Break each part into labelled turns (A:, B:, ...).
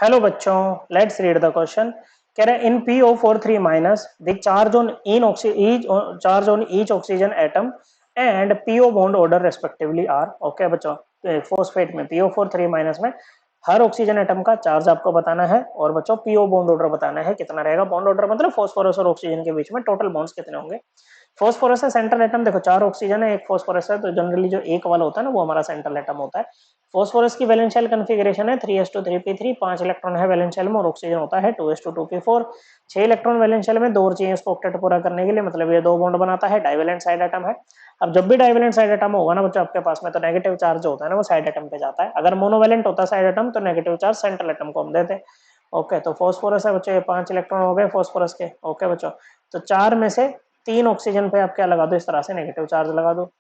A: Hello बच्चों, let's read the question. कह रहे in PO43 minus the charge on each oxygen atom and PO bond order respectively are. Okay बच्चों, phosphate में PO43 minus में हर oxygen atom का charge आपको बताना है और बच्चों PO बॉन्ड ऑर्डर बताना है कितना रहेगा। बॉन्ड ऑर्डर मतलब फॉस्फोरस और ऑक्सीजन के बीच में टोटल बॉन्ड्स कितने होंगे। फॉस्फोरस है सेंट्रल एटम, देखो 4 ऑक्सीजन है, एक फॉस्फोरस है, तो जनरली जो एक वाला होता है ना वो हमारा सेंट्रल एटम होता है। फॉस्फोरस की वैलेंशियल कॉन्फ़िगरेशन है 3s2 3p3, 5 इलेक्ट्रॉन है वैलेंशियल में और ऑक्सीजन होता है 2s2 2p4। 6 इलेक्ट्रॉन वैलेंशियल में, 2 और चाहिए इसको ऑक्टेट पूरा करने के लिए, मतलब ये 2 बॉन्ड बनाता है, डाइवेलेंट साइड एटम है। अब जब भी डाइवेलेंट साइड एटम होगा ना बच्चों आपके पास में, तो नेगेटिव चार्ज जो होता है ना वो साइड एटम पे जाता है। अगर मोनोवैलेंट होता है साइड एटम तो नेगेटिव चार्ज सेंट्रल एटम को हम देते हैं। ओके, तो फॉस्फोरस है बच्चों, ये 5 इलेक्ट्रॉन हो गए फॉस्फोरस के। ओके बच्चों, तो 4 में से 3 ऑक्सीजन पे आप क्या लगा दो, इस तरह से नेगेटिव चार्ज लगा दो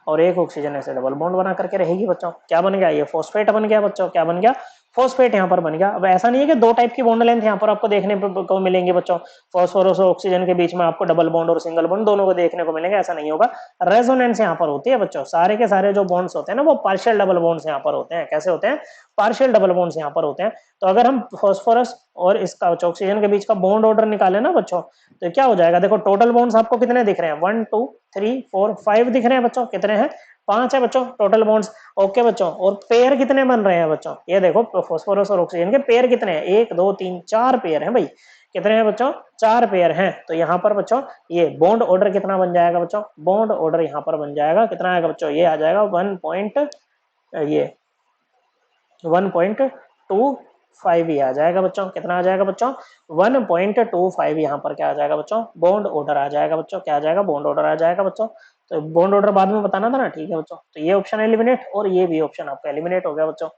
A: और एक ऑक्सीजन ऐसे डबल बॉन्ड बना करके रहेगी बच्चों। क्या बन गया, ये फॉस्फेट बन गया बच्चों। क्या बन गया, फॉस्फेट यहाँ पर बन गया। अब ऐसा नहीं है कि 2 टाइप की बॉन्ड लेंथ यहाँ पर आपको देखने को मिलेंगे बच्चों। फॉस्फोरस और ऑक्सीजन के बीच में आपको डबल बॉन्ड और सिंगल बॉन्ड दोनों को देखने को मिलेंगे, ऐसा नहीं होगा। रेजोनेंस यहाँ पर होती है बच्चों। सारे के सारे जो बॉन्ड्स होते हैं ना वो पार्शियल डबल बॉन्ड्स यहाँ पर होते हैं। कैसे होते हैं, पार्शियल डबल बॉन्ड्स यहाँ पर होते हैं। तो अगर हम फॉस्फोरस और इसका ऑक्सीजन के बीच का बॉन्ड ऑर्डर निकाले ना बच्चों, तो क्या हो जाएगा, देखो टोटल बॉन्ड्स आपको कितने दिख रहे हैं, 1 2 3 4 5 दिख रहे हैं बच्चों। कितने हैं, 5 है बच्चों टोटल बॉन्ड्स। ओके बच्चों, और पेयर कितने बन रहे हैं बच्चों, ये देखो फॉस्फोरस और ऑक्सीजन के पेयर कितने हैं, 1 2 3 4 पेयर हैं भाई। कितने हैं बच्चों, 4 पेयर हैं। तो यहाँ पर बच्चों ये बॉन्ड ऑर्डर कितना बन जाएगा बच्चों, बॉन्ड ऑर्डर यहाँ पर बन जाएगा कितना आएगा बच्चों, ये आ जाएगा 1.25 ही आ जाएगा बच्चों। कितना आ जाएगा बच्चों, 1.25 यहाँ पर क्या आ जाएगा बच्चों, बॉन्ड ऑर्डर आ जाएगा बच्चों। क्या आ जाएगा, बॉन्ड ऑर्डर आ जाएगा बच्चों। तो बॉन्ड ऑर्डर बाद में बताना था ना, ठीक है बच्चों। तो ये ऑप्शन एलिमिनेट और ये भी ऑप्शन आपका एलिमिनेट हो गया बच्चों।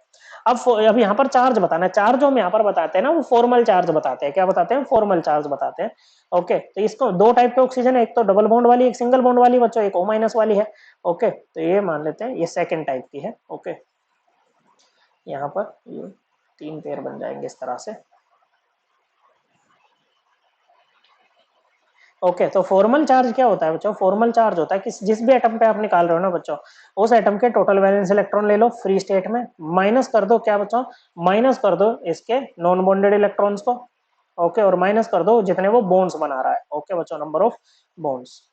A: अब यहाँ पर चार्ज बताना है। चार्ज जो हम यहाँ पर बताते हैं ना वो फॉर्मल चार्ज बताते हैं। क्या बताते हैं, फॉर्मल चार्ज बताते हैं। ओके, तो इसको 2 टाइप के ऑक्सीजन है, एक तो डबल बॉन्ड वाली, एक सिंगल बॉन्ड वाली बच्चों, एक O- वाली है। ओके, तो ये मान लेते हैं ये सेकेंड टाइप की है। ओके, यहाँ पर ये 3 पेयर बन जाएंगे इस तरह से। ओके, तो फॉर्मल चार्ज क्या होता है बच्चों, फॉर्मल चार्ज होता है कि जिस भी एटम पे आप निकाल रहे हो ना बच्चों, उस एटम के टोटल वैलेंस इलेक्ट्रॉन ले लो फ्री स्टेट में, माइनस कर दो क्या बच्चों, माइनस कर दो इसके नॉन बॉन्डेड इलेक्ट्रॉन्स को। ओके, और माइनस कर दो जितने वो बॉन्ड्स बना रहा है। ओके बच्चों, नंबर ऑफ बॉन्ड्स।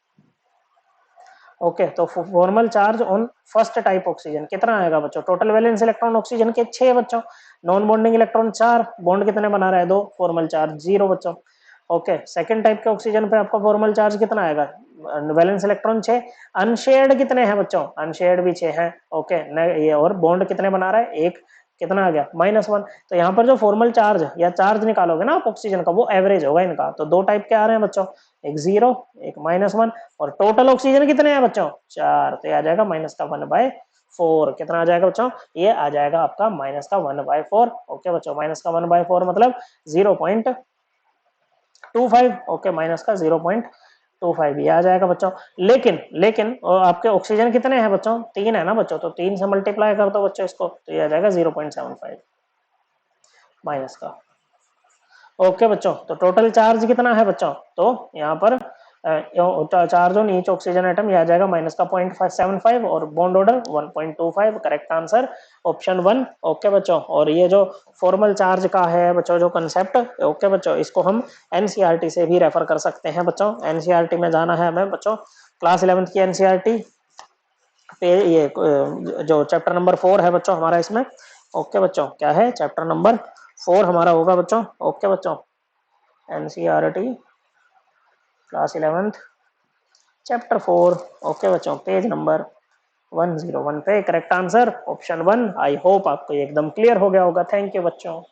A: ओके, तो formal charge on first type oxygen कितना आएगा बच्चों, टोटल वैलेंस इलेक्ट्रॉन ऑक्सीजन के 6 बच्चों, नॉन बॉन्डिंग इलेक्ट्रॉन 4, बॉन्ड कितने बना रहा है 2, फॉर्मल चार्ज 0 बच्चों। ओके, सेकंड टाइप के ऑक्सीजन पे आपका फॉर्मल चार्ज कितना आएगा, वैलेंस इलेक्ट्रॉन 6, अनशेयर्ड कितने हैं बच्चों, अनशेयर्ड भी 6 हैं। ओके, ये और बॉन्ड कितने बना रहा है, एक, कितना आ गया -1। तो यहाँ पर जो फॉर्मल चार्ज या चार्ज निकालोगे ना आप ऑक्सीजन का, वो एवरेज होगा इनका। तो 2 टाइप के आ रहे हैं बच्चों, एक 0 एक -1, और टोटल ऑक्सीजन कितने हैं बच्चों 4, तो ये आ जाएगा -1/4। कितना आ जाएगा बच्चों, ये आ जाएगा आपका -1/4। ओके बच्चों, -1/4 मतलब 0.25। ओके, माइनस का 0.25 ये आ जाएगा बच्चों। लेकिन लेकिन आपके ऑक्सीजन कितने हैं बच्चों, 3 है ना बच्चों, तो 3 से मल्टीप्लाई कर दो बच्चों इसको, तो ये आ जाएगा 0.75 माइनस का। ओके बच्चों, तो टोटल चार्ज कितना है बच्चों, तो यहाँ पर charge on each oxygen atom ये आ जाएगा माइनस का 0.75 और bond order 1.25। Correct answer option 1। Okay बच्चों, और ये जो फॉर्मल चार्ज का है बच्चों जो कंसेप्ट, ओके बच्चों, इसको हम एनसीईआरटी से भी रेफर कर सकते हैं बच्चों। एनसीईआरटी में जाना है हमें बच्चों, क्लास 11th की एनसीईआरटी पे ये जो चैप्टर नंबर 4 है बच्चों हमारा इसमें। ओके बच्चों, क्या है, चैप्टर नंबर 4 हमारा होगा बच्चों। ओके बच्चों, NCERT class 11th chapter 4। Okay बच्चों, पेज नंबर 101 पे correct answer option 1। I hope आपको एकदम क्लियर हो गया होगा। थैंक यू बच्चों।